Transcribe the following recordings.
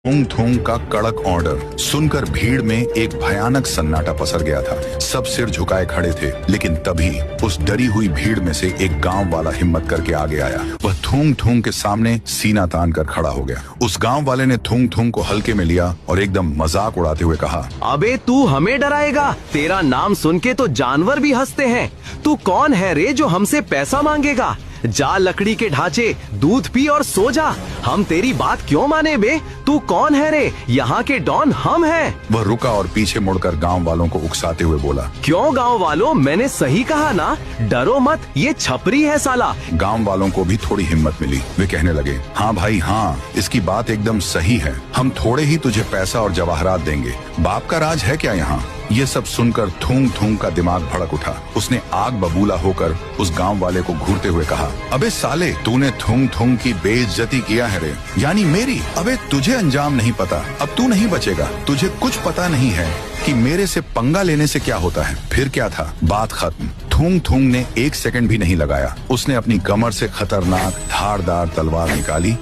थूंग थूंग का कड़क ऑर्डर सुनकर भीड़ में एक भयानक सन्नाटा पसर गया था। सब सिर झुकाए खड़े थे, लेकिन तभी उस डरी हुई भीड़ में से एक गांव वाला हिम्मत करके आगे आया। वह थूंग थूंग के सामने सीना तान कर खड़ा हो गया। उस गांव वाले ने थूंग थूंग को हल्के में लिया और एकदम मजाक उड़ाते हुए कहा, अबे तू हमें डराएगा? तेरा नाम सुन के तो जानवर भी हंसते हैं। तू कौन है रे जो हमसे पैसा मांगेगा? जा लकड़ी के ढांचे, दूध पी और सो जा। हम तेरी बात क्यों माने बे? तू कौन है रे? यहाँ के डॉन हम हैं। वह रुका और पीछे मुड़कर गांव वालों को उकसाते हुए बोला, क्यों गांव वालों, मैंने सही कहा ना? डरो मत, ये छपरी है साला। गांव वालों को भी थोड़ी हिम्मत मिली। वे कहने लगे, हाँ भाई हाँ, इसकी बात एकदम सही है। हम थोड़े ही तुझे पैसा और जवाहरात देंगे। बाप का राज है क्या यहाँ? ये सब सुनकर थूंग थूंग का दिमाग भड़क उठा। उसने आग बबूला होकर उस गांव वाले को घूरते हुए कहा, अबे साले, तूने थूंग थूंग की बेइज्जती किया है रे, यानी मेरी। अबे तुझे अंजाम नहीं पता, अब तू नहीं बचेगा। तुझे कुछ पता नहीं है कि मेरे से पंगा लेने से क्या होता है। फिर क्या था, बात खत्म। थूंग थूंग ने एक सेकंड भी नहीं लगाया। उसने अपनी कमर से खतरनाक धारदार तलवार निकाली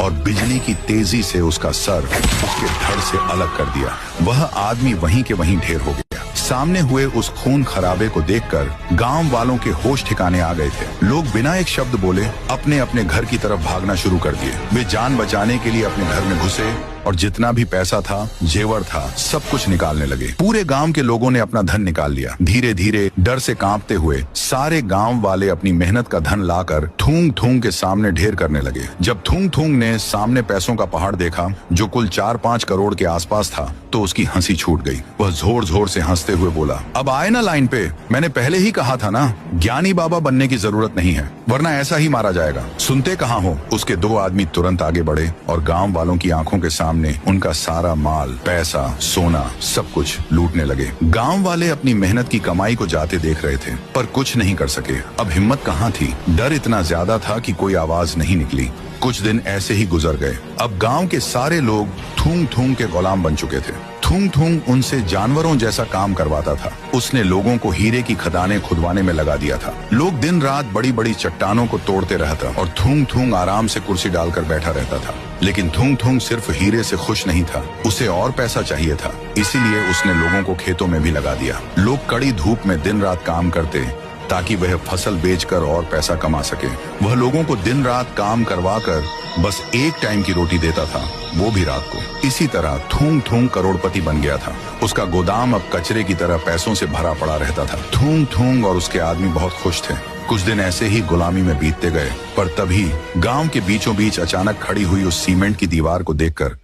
और बिजली की तेजी से उसका सर उसके धड़ से अलग कर दिया। वह आदमी वहीं के वहीं ढेर हो गया। सामने हुए उस खून खराबे को देखकर गांव वालों के होश ठिकाने आ गए थे। लोग बिना एक शब्द बोले अपने अपने घर की तरफ भागना शुरू कर दिए। वे जान बचाने के लिए अपने घर में घुसे और जितना भी पैसा था, जेवर था, सब कुछ निकालने लगे। पूरे गांव के लोगों ने अपना धन निकाल लिया। धीरे धीरे डर से कांपते हुए सारे गांव वाले अपनी मेहनत का धन लाकर थूंग थूंग के सामने ढेर करने लगे। जब थूंग थूंग ने सामने पैसों का पहाड़ देखा, जो कुल 4-5 करोड़ के आसपास था, तो उसकी हंसी छूट गई। वह जोर जोर से हंसते हुए बोला, अब आए ना लाइन पे। मैंने पहले ही कहा था ना, ज्ञानी बाबा बनने की जरूरत नहीं है, वरना ऐसा ही मारा जाएगा। सुनते कहाँ हो? उसके 2 आदमी तुरंत आगे बढ़े और गांव वालों की आंखों के सामने उनका सारा माल, पैसा, सोना, सब कुछ लूटने लगे। गांव वाले अपनी मेहनत की कमाई को जाते देख रहे थे, पर कुछ नहीं कर सके। अब हिम्मत कहाँ थी? डर इतना ज्यादा था कि कोई आवाज नहीं निकली। कुछ दिन ऐसे ही गुजर गए। अब गांव के सारे लोग थूंग थूंग के गुलाम बन चुके थे। थूंग थूंग उनसे जानवरों जैसा काम करवाता था। उसने लोगों को हीरे की खदानें खुदवाने में लगा दिया था। लोग दिन रात बड़ी बड़ी चट्टानों को तोड़ते रहता और थूंग थूंग आराम से कुर्सी डालकर बैठा रहता था। लेकिन थूंग थूंग सिर्फ हीरे से खुश नहीं था, उसे और पैसा चाहिए था। इसीलिए उसने लोगों को खेतों में भी लगा दिया। लोग कड़ी धूप में दिन रात काम करते ताकि वह फसल बेचकर और पैसा कमा सके। वह लोगों को दिन रात काम करवाकर बस एक टाइम की रोटी देता था, वो भी रात को। इसी तरह थूंग थूंग करोड़पति बन गया था। उसका गोदाम अब कचरे की तरह पैसों से भरा पड़ा रहता था। थूंग थूंग और उसके आदमी बहुत खुश थे। कुछ दिन ऐसे ही गुलामी में बीतते गए, पर तभी गांव के बीचों बीच अचानक खड़ी हुई उस सीमेंट की दीवार को देखकर